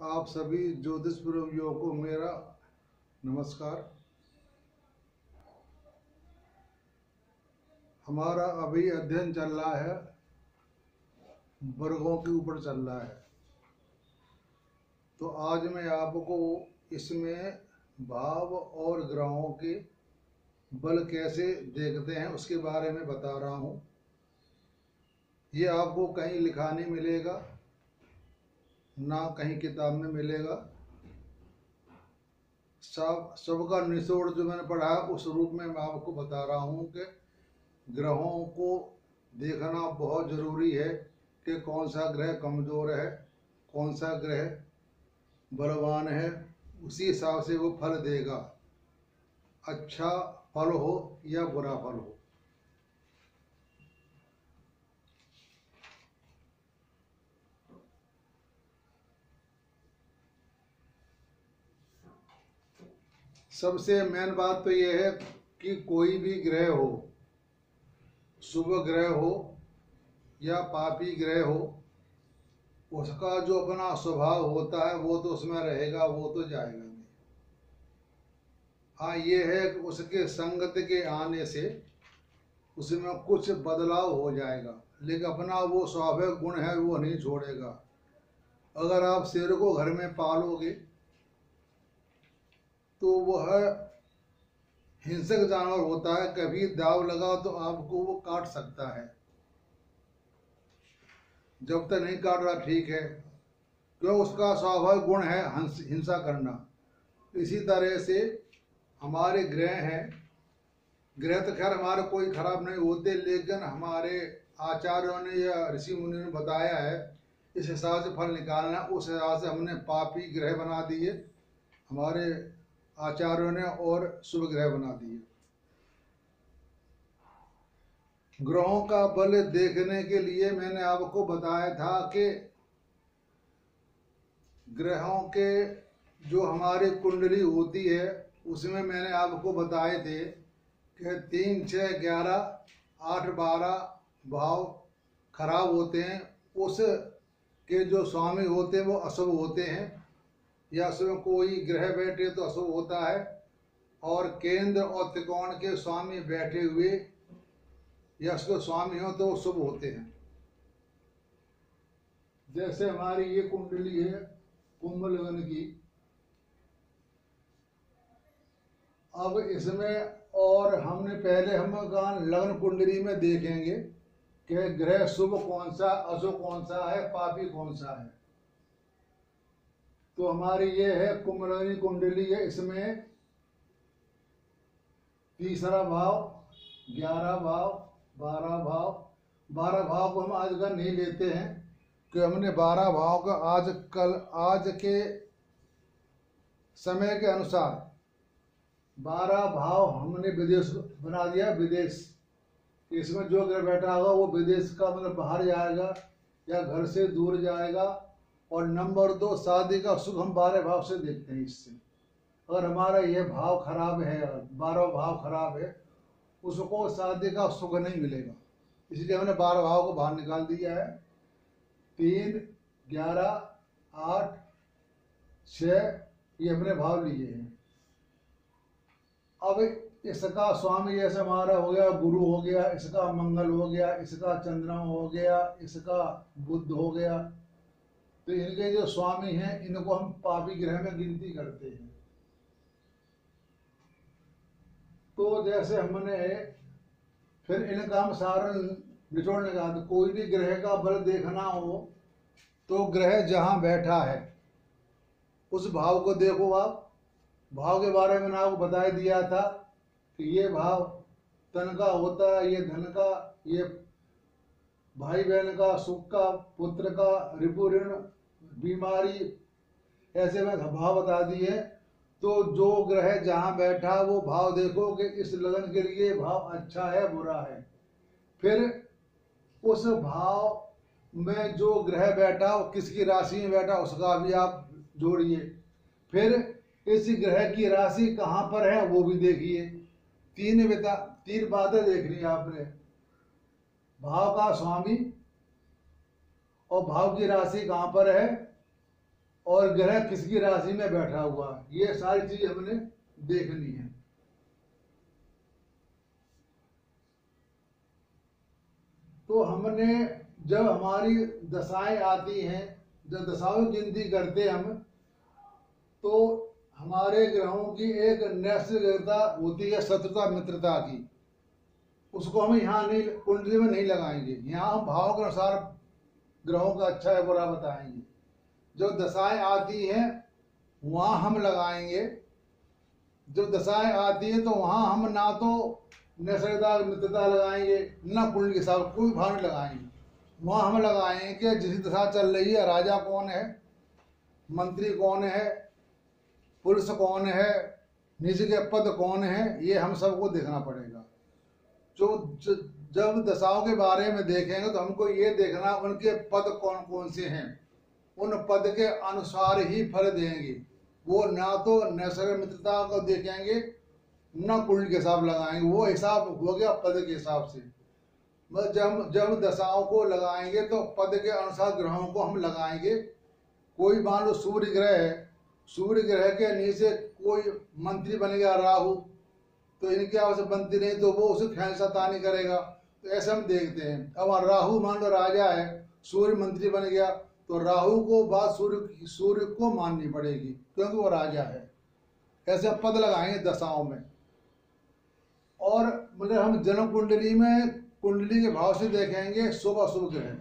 आप सभी ज्योतिष प्रेमियों को मेरा नमस्कार। हमारा अभी अध्ययन चल रहा है, वर्गों के ऊपर चल रहा है। तो आज मैं आपको इसमें भाव और ग्रहों के बल कैसे देखते हैं उसके बारे में बता रहा हूँ। ये आपको कहीं लिखा नहीं मिलेगा, ना कहीं किताब में मिलेगा। सबका निचोड़ जो मैंने पढ़ा है उस रूप में मैं आपको बता रहा हूँ कि ग्रहों को देखना बहुत ज़रूरी है कि कौन सा ग्रह कमज़ोर है, कौन सा ग्रह बलवान है। उसी हिसाब से वो फल देगा, अच्छा फल हो या बुरा फल हो। सबसे मेन बात तो ये है कि कोई भी ग्रह हो, शुभ ग्रह हो या पापी ग्रह हो, उसका जो अपना स्वभाव होता है वो तो उसमें रहेगा, वो तो जाएगा नहीं। हाँ, ये है कि उसके संगत के आने से उसमें कुछ बदलाव हो जाएगा, लेकिन अपना वो स्वाभाविक गुण है वो नहीं छोड़ेगा। अगर आप शेर को घर में पालोगे तो वह हिंसक जानवर होता है, कभी दाव लगा तो आपको वो काट सकता है। जब तक नहीं काट रहा ठीक है, क्यों उसका स्वाभाविक गुण है हिंसा करना। इसी तरह से हमारे ग्रह हैं, ग्रह तो खैर हमारे कोई खराब नहीं होते, लेकिन हमारे आचार्यों ने या ऋषि मुनि ने बताया है इस हिसाब से फल निकालना। उस हिसाब से हमने पापी ग्रह बना दिए हमारे आचार्यों ने और शुभ ग्रह बना दिए। ग्रहों का बल देखने के लिए मैंने आपको बताया था कि ग्रहों के जो हमारी कुंडली होती है उसमें मैंने आपको बताए थे कि 3, 6, 11, 8, 12 भाव खराब होते हैं। उस के जो स्वामी होते हैं वो अशुभ होते हैं, या उसमें कोई ग्रह बैठे तो अशुभ होता है, और केंद्र और त्रिकोण के स्वामी बैठे हुए या उसके स्वामी हो तो शुभ होते हैं। जैसे हमारी ये कुंडली है कुंभ लग्न की। अब इसमें और हमने पहले हम लग्न कुंडली में देखेंगे कि ग्रह शुभ कौन सा, अशुभ कौन सा है, पापी कौन सा है। तो हमारी ये है कुंभ लग्न कुंडली है। इसमें तीसरा भाव, 11 भाव, 12 भाव, 12 भाव को हम आज का नहीं लेते हैं कि हमने 12 भाव का आज के समय के अनुसार 12 भाव हमने विदेश बना दिया। विदेश, इसमें जो ग्रह बैठा होगा वो विदेश का मतलब बाहर जाएगा या घर से दूर जाएगा। और नंबर 2, शादी का सुख हम 12 भाव से देखते हैं। इससे अगर हमारा यह भाव खराब है, 12 भाव खराब है, उसको शादी का सुख नहीं मिलेगा। इसलिए हमने 12 भाव को बाहर निकाल दिया है। 3, 11, 8, 6 ये हमने भाव लिए हैं। अब इसका स्वामी जैसे हमारा हो गया गुरु हो गया, इसका मंगल हो गया, इसका चंद्रमा हो गया, इसका बुध हो गया। तो इनके जो स्वामी हैं इनको हम पापी ग्रह में गिनती करते हैं। तो जैसे हमने फिर इनका हम सारा निचोड़ने का, तो कोई भी ग्रह का बल देखना हो तो ग्रह जहां बैठा है उस भाव को देखो आप। भाव के बारे में आपको बता दिया था कि ये भाव तन का होता है, ये धन का, ये भाई बहन का, सुख का, पुत्र का, रिपु ऋण, बीमारी, ऐसे में भाव बता दिए। तो जो ग्रह जहां बैठा वो भाव देखो कि इस लगन के लिए भाव अच्छा है बुरा है। फिर उस भाव में जो ग्रह बैठा वो किसकी राशि में बैठा उसका भी आप जोड़िए। फिर इस ग्रह की राशि कहाँ पर है वो भी देखिए। 3 बातें देखनी है आपने, भाव का स्वामी और भाव की राशि कहाँ पर है और ग्रह किसकी राशि में बैठा हुआ, ये सारी चीज हमने देखनी है। तो हमने जब हमारी दशाएं आती हैं, जब दशाओं की गिनती करते हम, तो हमारे ग्रहों की एक नैसर्गिकता होती है शत्रुता मित्रता की। उसको हम यहाँ नहीं, कुंडली में नहीं लगाएंगे। यहाँ हम भाव के अनुसार ग्रहों का अच्छा है बुरा बताएंगे। जो दशाएं आती हैं वहाँ हम लगाएंगे। जो दशाएं आती है तो वहाँ हम ना तो नैसर्गिकता मित्रता लगाएंगे, ना कुंडली के हिसाब कोई भाव नहीं लगाएंगे। वहाँ हम लगाएंगे कि जिस दशा चल रही है, राजा कौन है, मंत्री कौन है, पुरुष कौन है, निज के पद कौन है, ये हम सबको देखना पड़ेगा। जब दशाओं के बारे में देखेंगे तो हमको ये देखना उनके पद कौन कौन से हैं, उन पद के अनुसार ही फल देंगे। वो ना तो नैसर्गिक मित्रता को देखेंगे, ना कुंडली के हिसाब लगाएंगे। वो हिसाब हो गया पद के हिसाब से। जब दशाओं को लगाएंगे तो पद के अनुसार ग्रहों को हम लगाएंगे। कोई मान लो सूर्य ग्रह है, सूर्य ग्रह के नीचे कोई मंत्री बन गया राहु, तो इनके आवश्यक बनती नहीं तो वो उसे खैंसातानी करेगा। तो ऐसे हम देखते हैं। अब राहु मान लो राजा है, सूर्य मंत्री बन गया, तो राहु को बात सूर्य को माननी पड़ेगी क्योंकि वो राजा है। ऐसे हम पद लगाएंगे दशाओं में। और मतलब हम जन्म कुंडली में कुंडली के भाव से देखेंगे शुभ अशुभ ग्रह,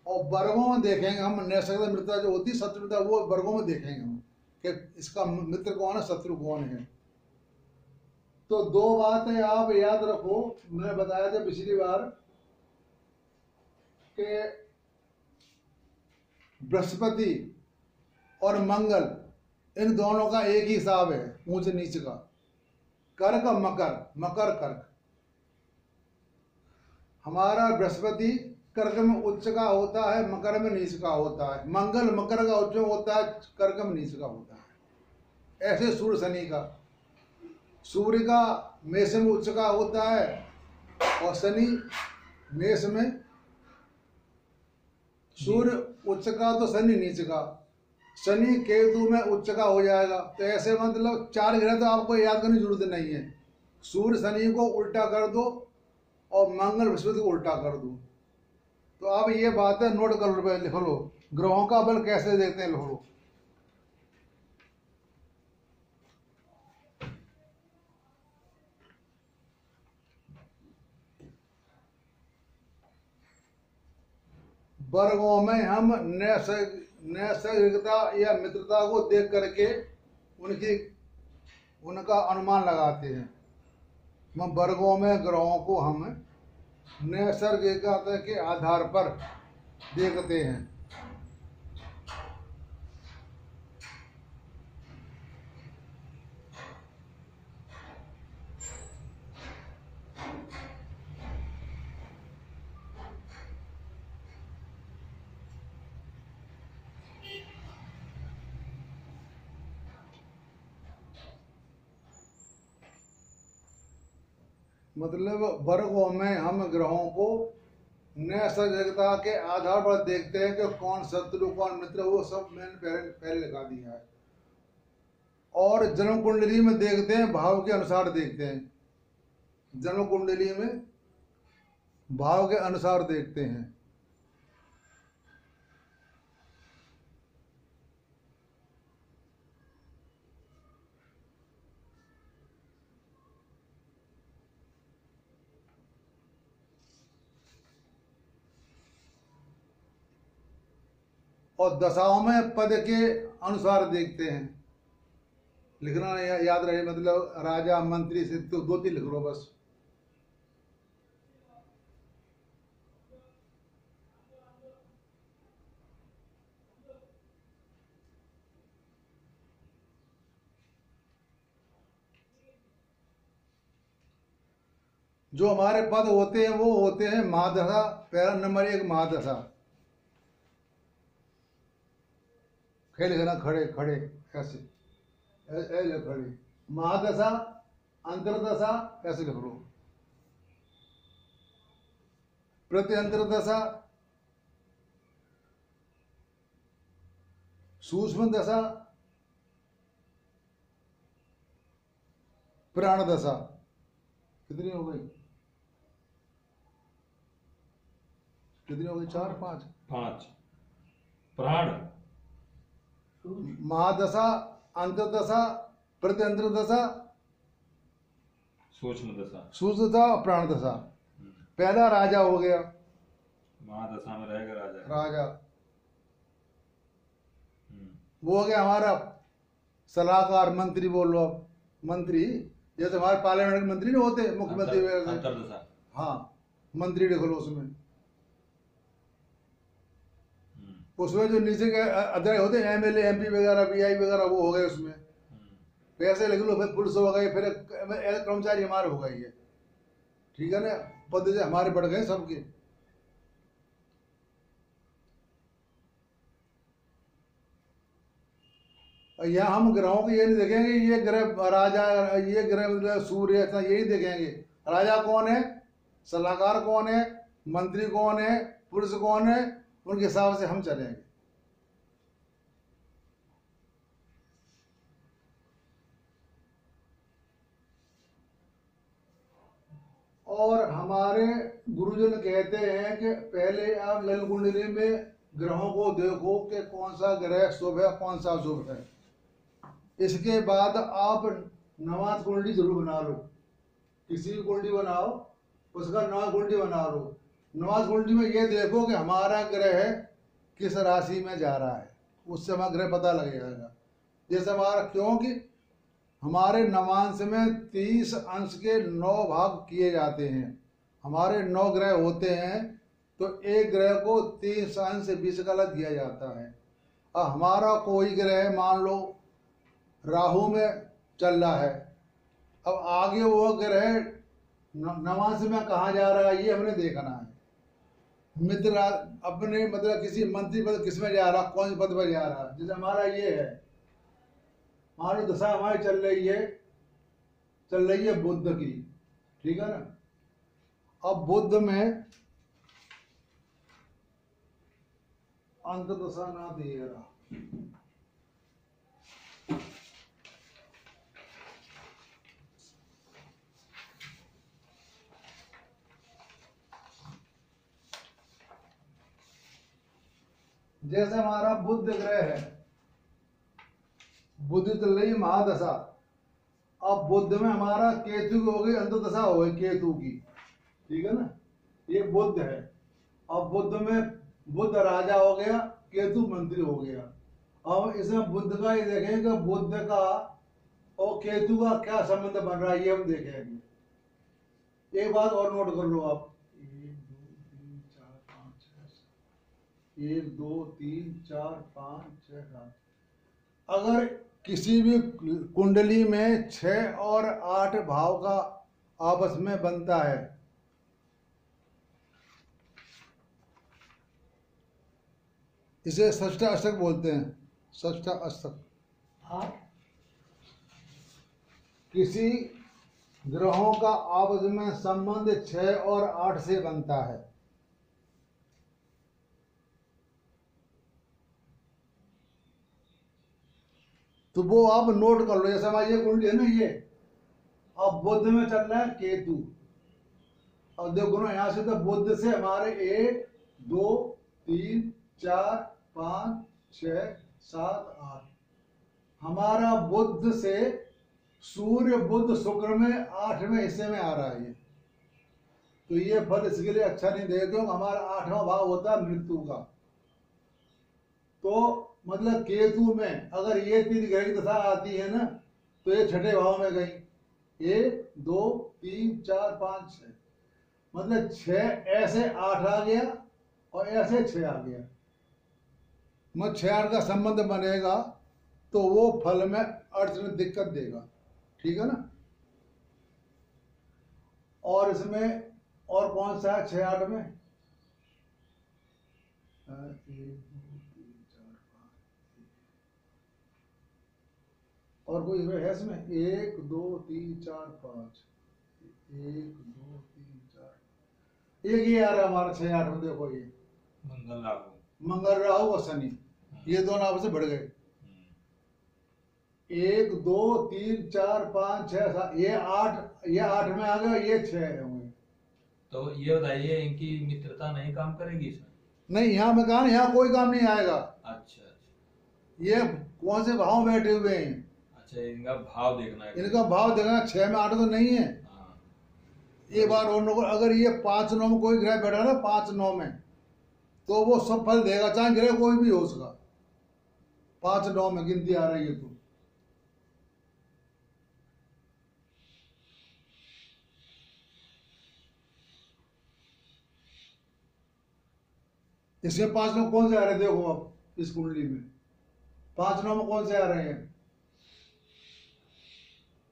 और वर्गों में देखेंगे हम नैसर्गिक मित्रता जो होती है शत्रुता, वो वर्गों में देखेंगे हम कि इसका मित्र कौन है, शत्रु कौन है। तो दो बातें आप याद रखो, मैं बताया था पिछली बार कि बृहस्पति और मंगल इन दोनों का एक ही हिसाब है ऊंच नीच का। कर्क मकर, मकर कर्क। हमारा बृहस्पति कर्क में उच्च का होता है, मकर में नीच का होता है। मंगल मकर का उच्च में होता है, कर्क में नीच का होता है। ऐसे सूर्य शनि का, सूर्य का मेष में उच्च का होता है और शनि मेष में। सूर्य उच्च का तो शनि नीच का, शनि केतु में उच्च का हो जाएगा। तो ऐसे मतलब चार ग्रह तो आपको याद करने की जरूरत नहीं है। सूर्य शनि को उल्टा कर दो और मंगल बृहस्पति को उल्टा कर दो। तो आप ये बातें नोट कर लो, लिख लो। ग्रहों का बल कैसे देखते हैं, लिख लो। वर्गों में हम नैसर्गिकता या मित्रता को देख करके उनका अनुमान लगाते हैं। वर्गों में ग्रहों को हम नैसर्गिकता के आधार पर देखते हैं। मतलब वर्गों में हम ग्रहों को नैसर्गिकता के आधार पर देखते हैं कि कौन शत्रु कौन मित्र, वो सब मैंने पहले लगा दिया है। और जन्म कुंडली में देखते हैं, भाव के अनुसार देखते हैं। जन्म कुंडली में भाव के अनुसार देखते हैं। और दशाओं में पद के अनुसार देखते हैं। लिखना याद रहे, मतलब राजा मंत्री से तो दो तीन लिख लो बस। जो हमारे पद होते हैं वो होते हैं महादशा। पहला नंबर 1 महादशा। खेल लिखना खड़े खड़े ऐसे खड़े। महादशा, अंतरदशा ऐसे लिख लो। प्रति अंतरदशा, सूक्ष्म दशा, प्राण दशा, कितनी हो गई? कितनी हो गई? 4 5 5 प्राण, महादशा, अंतर्दशा, प्रत्यंतर दशा, सूक्ष्म दशा, सूक्ष्म दशा और प्राण दशा। पहला राजा हो गया, महादशा में रहेगा राजा। राजा वो हो गया हमारा सलाहकार, मंत्री बोल लो आप, मंत्री जैसे हमारे पार्लियामेंट के मंत्री नहीं होते, मुख्यमंत्री वगैरह। अंतर्दशा, हाँ, मंत्री देख लो उसमें। उसमें जो नीचे के अध्यक्ष होते हैं, एमएलए, एमपी वगैरह, बीआई वगैरह, वो हो गए उसमें। पैसे लिख लो, फिर पुलिस हो गई, फिर कर्मचारी हमारे हो गई है, ठीक है ना। पद से हमारे बढ़ गए सबके। यहाँ हम ग्रहों को ये नहीं देखेंगे ये ग्रह राजा, ये ग्रह सूर्य, ऐसा यही देखेंगे। राजा कौन है, सलाहकार कौन है, मंत्री कौन है, पुरुष कौन है, उनके हिसाब से हम चलेंगे। और हमारे गुरुजन कहते हैं कि पहले आप लग्न कुंडली में ग्रहों को देखो कि कौन सा ग्रह शुभ है, कौन सा अशुभ है। इसके बाद आप नवाज कुंडली जरूर बना लो, किसी भी कुंडली बनाओ, उसका नवाज कुंडली बना लो। नवाज कुंडली में ये देखो कि हमारा ग्रह किस राशि में जा रहा है, उससे हमारा ग्रह पता लग जाएगा। जैसे हमारा, क्योंकि हमारे नवांश में 30 अंश के 9 भाग किए जाते हैं। हमारे 9 ग्रह होते हैं, तो एक ग्रह को 30 अंश 20 गलत दिया जाता है। अब हमारा कोई ग्रह मान लो राहु में चल रहा है, अब आगे वो ग्रह नवांश में कहाँ जा रहा है, ये हमने देखना है। मित्र अपने मतलब किसी मंत्री पद किस में जा रहा, कौन से पद पर जा रहा। जैसे हमारा ये है, हमारी दशा हमारी चल रही है बुध की, ठीक है ना। अब बुध में अंत दशा ना दे रहा, जैसे हमारा बुध ग्रह है, बुध चल रही महादशा। अब बुध में हमारा केतु की हो गई अंतर्दशा, हो गई केतु की, ठीक है ना। ये बुध है। अब बुध में बुध राजा हो गया, केतु मंत्री हो गया। अब इसमें बुध का ये देखेंगे, बुध का और केतु का क्या संबंध बन रहा है, ये हम देखेंगे। एक बात और नोट कर लो आप, 1 2 3 4 5 6 7। अगर किसी भी कुंडली में 6 और 8 भाव का आपस में बनता है, इसे षष्ठ अष्टक बोलते हैं। षष्ठ अष्टक किसी ग्रहों का आपस में संबंध 6 और 8 से बनता है। तो वो आप नोट कर लो। जैसे हमारी ये कुंडली है ना, ये अब बुध में चल रहा है केतु। अब देखो ना, यहां से तो बुध से हमारे 1 2 3 4 5 6 7 8, हमारा बुध से सूर्य बुध शुक्र में 8वें हिस्से में आ रहा है। तो ये फल इसके लिए अच्छा नहीं देगा, क्योंकि हमारा 8वां भाव होता है मृत्यु का। तो मतलब केतु में अगर ये 3 ग्रह की दशा आती है ना, तो ये 6ठे भाव में गई। 1 2 3 4 5 6, मतलब 6 ऐसे 8 आ गया और ऐसे 6 आ गया। मतलब 6 8 का संबंध बनेगा, तो वो फल में अड़चन दिक्कत देगा, ठीक है ना। और इसमें और कौन सा है 6 8 में? 1 2 3 4 5, और कोई है इसमें? 1 2 3 4 5, 1 2 3 4, एक ही आ रहा है हमारा 6 8 में। देखो ये मंगल राहु और शनि, ये दोनों आपस में बढ़ गए। 1 2 3 4 5 6 7 ये 8 में आ गया, ये 6 होंगे। तो ये बताइए इनकी मित्रता नहीं काम करेगी इसमें? नहीं, यहाँ मैं कहा ना, यहाँ कोई काम नहीं आएगा। अच्छा अच्छा। ये कौन से भाव बैठे हुए हैं? अच्छा, इनका भाव देखना है। इनका भाव देखना, 6 में 8 तो नहीं है। हाँ। एक बार और लोग, अगर ये 5 9 में कोई ग्रह बैठा ना 5 9 में, तो वो सब फल देगा, चाहे ग्रह कोई भी हो उसका। 5 9 में गिनती आ रही है तो इसमें 5 9 कौन से आ रहे हैं? देखो आप इस कुंडली में 5 9 में कौन से आ रहे हैं?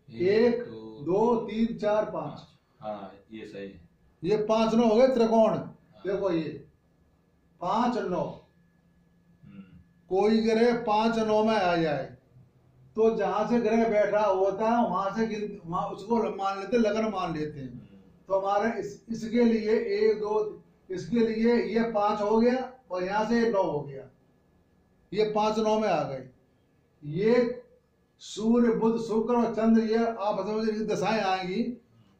1 2 3 4 5। हाँ, ये सही है। ये 5 9 हो गए त्रिकोण। देखो ये 5 9, कोई ग्रह 5 9 में आ जाए तो जहां से ग्रह बैठा होता है वहां से वहां उसको मान लेते, लगन मान लेते हैं। तो हमारे इसके लिए 1 2, इसके लिए ये 5 हो गया और यहाँ से 9 हो गया, ये 5 9 में आ गए। ये सूर्य बुध शुक्र और चंद्र, ये आप समझ दशाएं आएंगी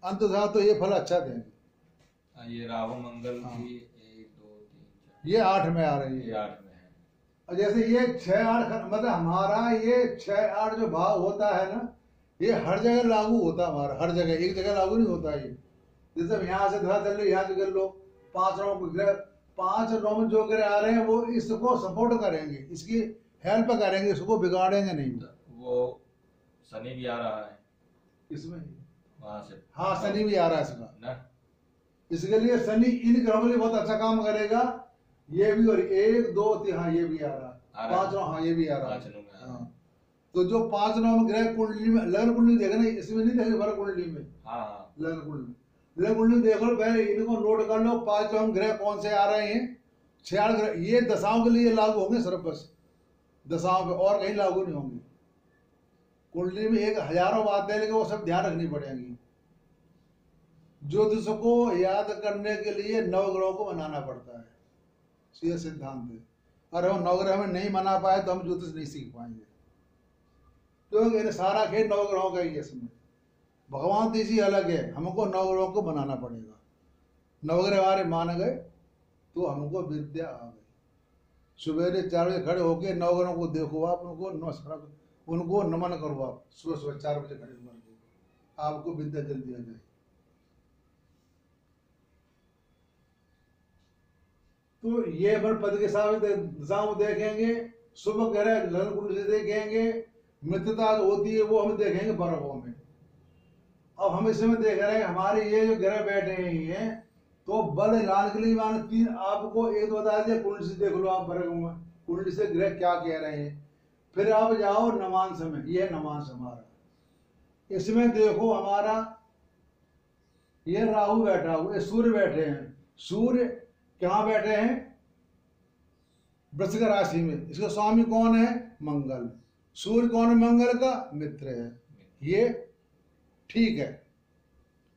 अंततः तो ये फल अच्छा देंगे। ये राहु मंगल की 1 2 3 4, ये 8 में आ रही है। ये 8 में है। और जैसे ये 6 8, मतलब हमारा ये 6 8 जो भाव होता है ना, ये हर जगह लागू होता है हमारा, हर जगह, एक जगह लागू नहीं होता ये। जैसे यहाँ से धरा चल लो, यहाँ से कर लो, 5 9 ग्रह, 5 9 में जो ग्रह आ रहे हैं वो इसको सपोर्ट करेंगे, इसकी हेल्प करेंगे, इसको बिगाड़ेंगे नहीं। वो शनि भी आ रहा है इसमें वहां से। हाँ, शनि भी आ रहा है इसका ना, इसके लिए शनि इन ग्रहों के लिए बहुत अच्छा काम करेगा। ये भी, और 1 2 3, हाँ ये भी आ रहा है। 5 9, हाँ ये भी आ रहा है। हाँ, तो जो 5 9 में ग्रह कुंडली में, लगन कुंडली देखा ना, इसमें नहीं देखे भर कुंडली में। हाँ, लगन कुंडली, लगन कुंडली देख लो पहले, इनको नोट कर लो 5 9 ग्रह कौन से आ रहे हैं। 6 8 ग्रह ये दशाओं के लिए लागू होंगे सिर्फ, बस दशाओं पे, और कहीं लागू नहीं होंगे। कुंडली में एक हजारों बातें हैं, लेकिन वो सब ध्यान रखनी पड़ेंगी। ज्योतिष को याद करने के लिए नवग्रहों को मनाना पड़ता है, सीधा सिद्धांत है। अरे हम नवग्रह में नहीं मना पाए तो हम ज्योतिष नहीं सीख पाएंगे, क्योंकि सारा खेल नवग्रहों का ही है। इसमें भगवान तीसरी अलग है, हमको नवग्रहों को बनाना पड़ेगा। नवग्रह हमारे मान गए तो हमको विद्या आ गई। सुबह 4 बजे खड़े होके नवग्रहों को देखो, आप उनको नमस्कार, उनको नमन करो। आप सुबह 4 बजे खड़े होकर आपको विद्या जल्दी आ जाए। तो ये अपन पद के साथ दिशाओं देखेंगे, शुभ ग्रह लगन कुंडली से देखेंगे, मित्रता जो होती है वो हम देखेंगे वर्गों में। अब हम इसमें देख रहे हैं हमारे ये जो ग्रह बैठे हैं, तो बल लाल के लिए मान 3 आपको एक तो बता दिया, कुंडली से देख लो आप वर्ग में कुंडली से ग्रह क्या कह रहे हैं। फिर आप जाओ नवांश में, ये नवांश हमारा, इसमें देखो हमारा ये राहु बैठा हुआ, सूर्य बैठे हैं। सूर्य कहाँ बैठे हैं? वृश्चिक राशि में। इसका स्वामी कौन है? मंगल। सूर्य कौन है? मंगल का मित्र है। ये ठीक है।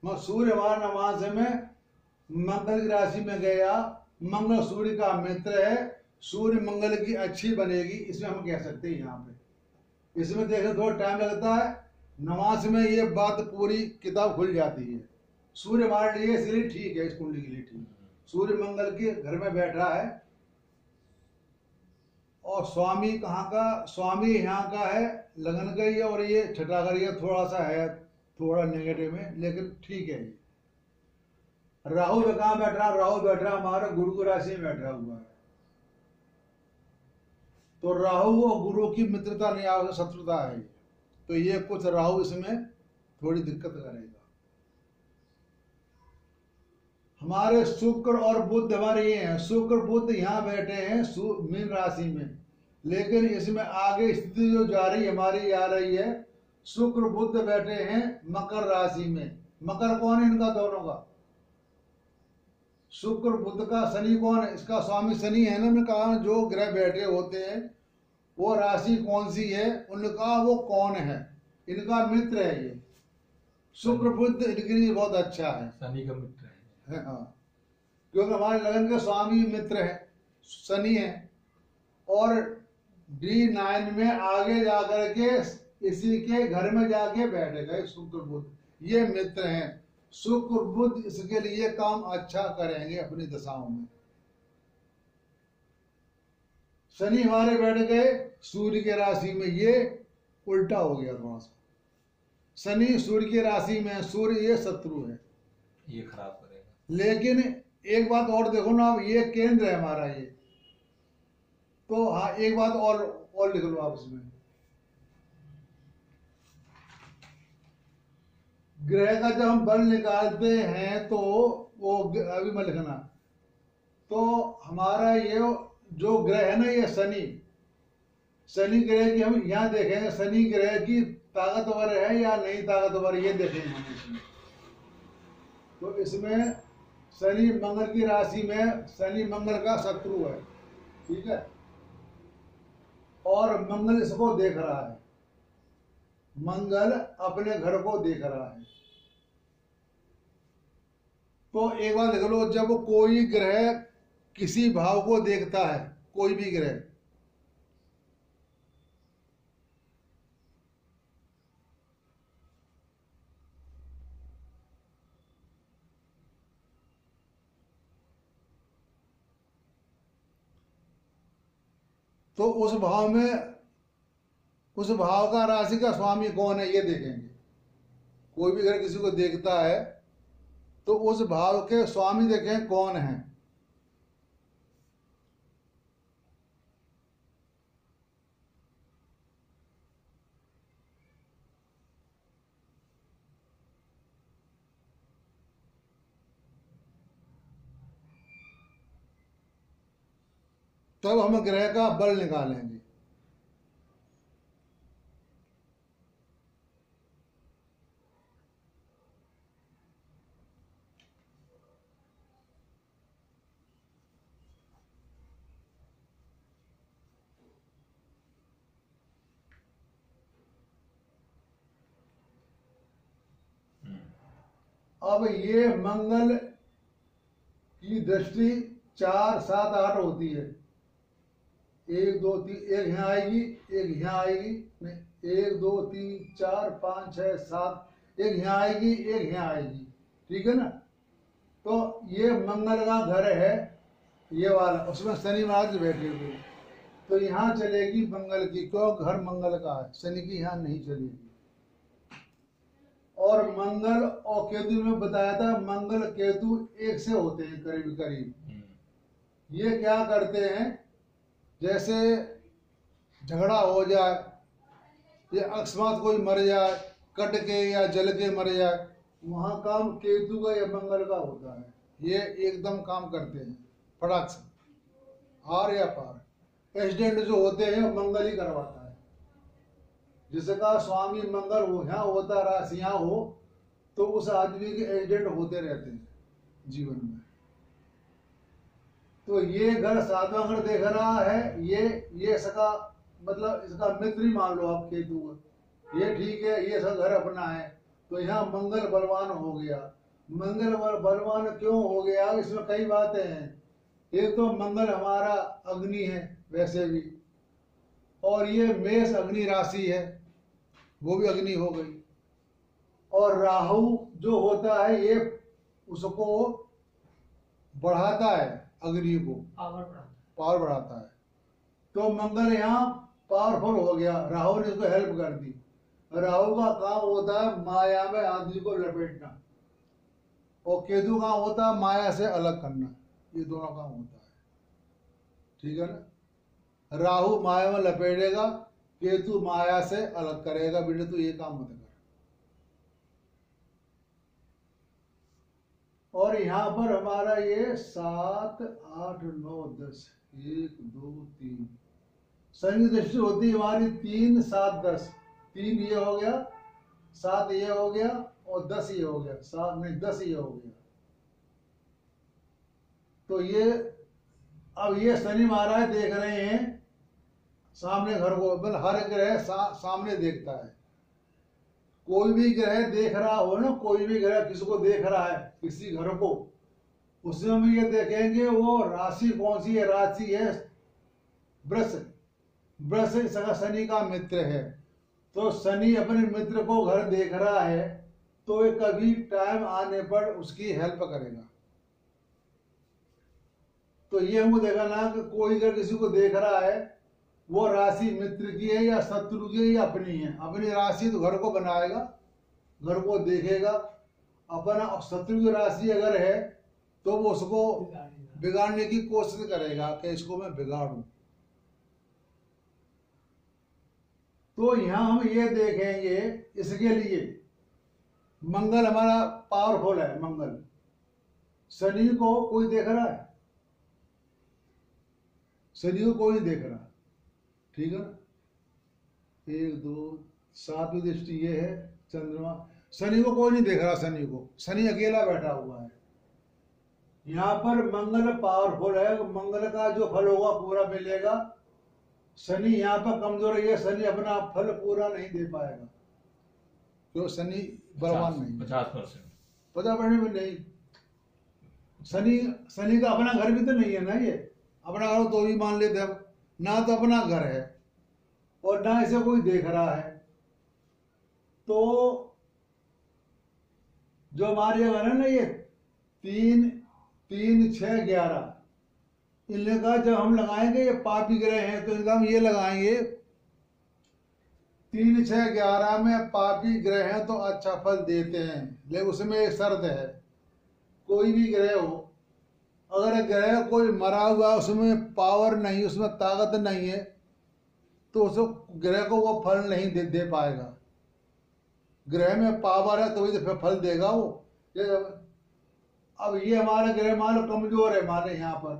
सूर्य हमारा नवांश में मंगल की राशि में गया, मंगल सूर्य का मित्र है, सूर्य मंगल की अच्छी बनेगी, इसमें हम कह सकते हैं। यहाँ पे इसमें देखो थोड़ा टाइम लगता है, नवांश में ये बात पूरी किताब खुल जाती है। सूर्य हमारे लिए इसलिए ठीक है, इस कुंडली के लिए ठीक है। सूर्य मंगल के घर में बैठा है, और स्वामी कहाँ का? स्वामी यहाँ का है, लगन का ही है, और ये छठा घर, ये थोड़ा सा है, थोड़ा नेगेटिव में, लेकिन ठीक है। ये राहु कहाँ बैठा? राहु बैठा हमारे गुरु की राशि में बैठा हुआ है। तो राहु और गुरु की मित्रता नहीं, आ शत्रुता है। तो ये कुछ राहु इसमें थोड़ी दिक्कत करेगा। हमारे शुक्र और बुध हमारे ये हैं, शुक्र बुध यहाँ बैठे हैं मीन राशि में, लेकिन इसमें आगे स्थिति जो जा रही हमारी आ रही है, शुक्र बुध बैठे हैं मकर राशि में। मकर कौन है इनका? दोनों का, शुक्र बुध का। शनि कौन है? इसका स्वामी शनि है ना। मैंने कहा जो ग्रह बैठे होते हैं वो राशि कौन सी है, उनका वो कौन है, इनका मित्र है ये। शुक्र बुध इनके लिए बहुत अच्छा है, शनि का मित्र है। हाँ, क्योंकि हमारे लगन के स्वामी मित्र है शनि है। और D9 में आगे जाकर के इसी के घर में जाके बैठेगा ये शुक्र बुध। ये मित्र हैं, शुक्र बुध इसके लिए काम अच्छा करेंगे अपनी दशाओं में। शनि हमारे बैठ गए सूर्य के राशि में, ये उल्टा हो गया थोड़ा सा। शनि सूर्य की राशि में, सूर्य ये शत्रु है, ये खराब करेगा। लेकिन एक बात और देखो ना, अब ये केंद्र है हमारा ये, तो हाँ एक बात और लिख लो आप इसमें, ग्रह का जब हम बल निकालते हैं तो वो अभी मत लिखना, तो हमारा ये जो ग्रह है ना ये शनि ग्रह की हम यहाँ देखेंगे, शनि ग्रह की ताकतवर है या नहीं ताकतवर, ये देखेंगे हम इसमें। तो इसमें शनि मंगल की राशि में, शनि मंगल का शत्रु है, ठीक है, और मंगल इसको देख रहा है, मंगल अपने घर को देख रहा है। तो एक बार देख लो, जब कोई ग्रह किसी भाव को देखता है, कोई भी ग्रह, तो उस भाव में, उस भाव का राशि का स्वामी कौन है ये देखेंगे। कोई भी ग्रह किसी को देखता है तो उस भाव के स्वामी देखें कौन है। तब हम ग्रह का बल निकालेंगे। अब ये मंगल की दृष्टि 4, 7, 8 होती है, 1, 2, 3, एक यहाँ आएगी, एक यहाँ आएगी, नहीं 1, 2, 3, 4, 5, 6, 7, एक यहाँ आएगी, एक यहाँ आएगी, ठीक है ना। तो ये मंगल का घर है ये वाला, उसमें शनि महाराज बैठे हुए, तो यहाँ चलेगी मंगल की, क्यों, घर मंगल का है, शनि की यहाँ नहीं चलेगी। और मंगल और केतु में बताया था, मंगल केतु एक से होते हैं करीब करीब। ये क्या करते हैं, जैसे झगड़ा हो जाए या अकस्मात कोई मर जाए, कट के या जल के मर जाए, वहां काम केतु का या मंगल का होता है। ये एकदम काम करते हैं फटाक से, आर या पार। एक्सीडेंट जो होते हैं मंगल ही करवाता है, जिसका स्वामी मंगल हो, यहाँ होता, राशि यहाँ हो, तो उस आदमी के एक्सीडेंट होते रहते हैं जीवन में। तो ये घर 7वां घर देख रहा है, ये इसका मतलब इसका मित्र ही मान लो आप केतु का, ये ठीक है, ये सब घर अपना है, तो यहाँ मंगल बलवान हो गया। मंगल बलवान क्यों हो गया, इसमें कई बातें हैं। एक तो मंगल हमारा अग्नि है वैसे भी, और ये मेष अग्नि राशि है, वो भी अग्नि हो गई। और राहु जो होता है ये उसको बढ़ाता है, अग्नि को पावर बढ़ाता है। तो मंगल यहाँ पावरफुल हो गया, राहु ने इसको हेल्प कर दी। राहु का काम होता है माया में आदमी को लपेटना, और केतु का होता है माया से अलग करना। ये दोनों काम होता है, ठीक है ना। राहु माया में लपेटेगा, केतु माया से अलग करेगा, बेटे तू ये काम मत कर। और यहाँ पर हमारा ये 7, 8, 9, 10, 1, 2, 3 शनि दृष्टि होती है हमारी 3, 7, 10। 3 ये हो गया, 7 ये हो गया, और 10 ये हो गया, 7 नहीं 10 ये हो गया। तो ये अब ये शनि महाराज देख रहे हैं सामने घर को, मतलब हर ग्रह सामने देखता है। कोई भी ग्रह देख रहा हो ना, कोई भी ग्रह किसी को देख रहा है, किसी घर को, उसमें हम ये देखेंगे वो राशि कौन सी है। राशि है वृष, बृहस्पति सका शनि का मित्र है, तो शनि अपने मित्र को घर देख रहा है, तो ये कभी टाइम आने पर उसकी हेल्प करेगा। तो ये हमको देखा ना कि कोई अगर किसी को देख रहा है, वो राशि मित्र की है या शत्रु की है या अपनी है। अपनी राशि तो घर को बनाएगा, घर को देखेगा। अपना शत्रु की राशि अगर है तो वो उसको बिगाड़ने की कोशिश करेगा कि इसको मैं बिगाड़ूं। तो यहां हम ये देखेंगे, इसके लिए मंगल हमारा पावरफुल है। मंगल, शनि को कोई देख रहा है? शनि को कोई नहीं देख रहा, ठीक है ना। 1 2 7वीं दृष्टि ये है चंद्रमा। शनि को कोई नहीं देख रहा, शनि को, शनि अकेला बैठा हुआ है। यहाँ पर मंगल पावरफुल है, मंगल का जो फल होगा पूरा मिलेगा। शनि यहाँ पर कमजोर है, शनि अपना फल पूरा नहीं दे पाएगा, क्यों? शनि बलवान नहीं, 50% 50% में नहीं। शनि का अपना घर भी तो नहीं है ना, ये अपना घर तो भी मान लेते हम ना, तो अपना घर है और ना इसे कोई देख रहा है। तो जो हमारे घर है ना, ये 3 3 6 11, इनका जब हम लगाएंगे, ये पापी ग्रह हैं, तो इनका हम ये लगाएंगे 3 6 11 में पापी ग्रह हैं तो अच्छा फल देते हैं। लेकिन उसमें एक शर्त है, कोई भी ग्रह हो, अगर ग्रह कोई मरा हुआ, उसमें पावर नहीं, उसमें ताकत नहीं है, तो उस ग्रह को वो फल नहीं दे पाएगा। ग्रह में पावर है तो तो फल देगा वो। अब ये हमारा ग्रह मान लो कमजोर है हमारे यहाँ पर,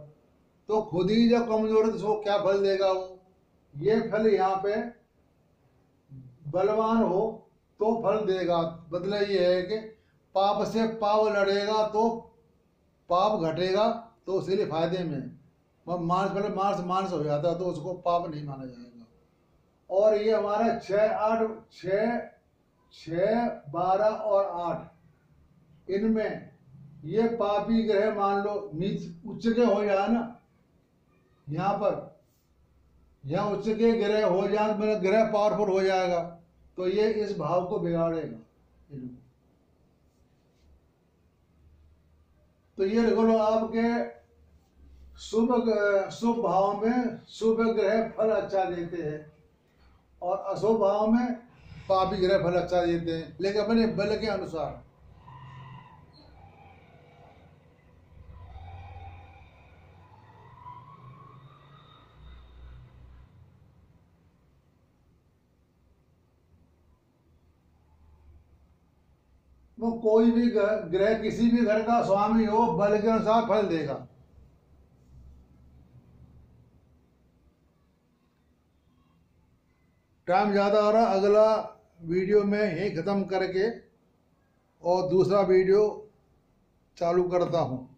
तो खुद ही जब कमजोर है तो उसको क्या फल देगा वो? ये फल यहाँ पे बलवान हो तो फल देगा। बदला ये है कि पाप से पाप लड़ेगा तो पाप घटेगा, तो इसीलिए फायदे में मार्स हो जाता है, तो उसको पाप नहीं माना जाएगा। और ये हमारा 6 8 6 12 और 8, इनमें ये पापी ग्रह मान लो नीच उच्च के हो जाए ना, यहाँ पर यहाँ उच्च के ग्रह हो जाए, मेरा ग्रह पावरफुल हो जाएगा, तो ये इस भाव को बिगाड़ेगा। तो ये देखो लो, आपके शुभ भाव में शुभ ग्रह फल अच्छा देते हैं और अशुभ भाव में पापी ग्रह फल अच्छा देते हैं, लेकिन अपने बल के अनुसार। वो कोई भी ग्रह किसी भी घर का स्वामी हो, बल के अनुसार फल देगा। टाइम ज़्यादा हो रहा, अगला वीडियो में यही ख़त्म करके और दूसरा वीडियो चालू करता हूँ।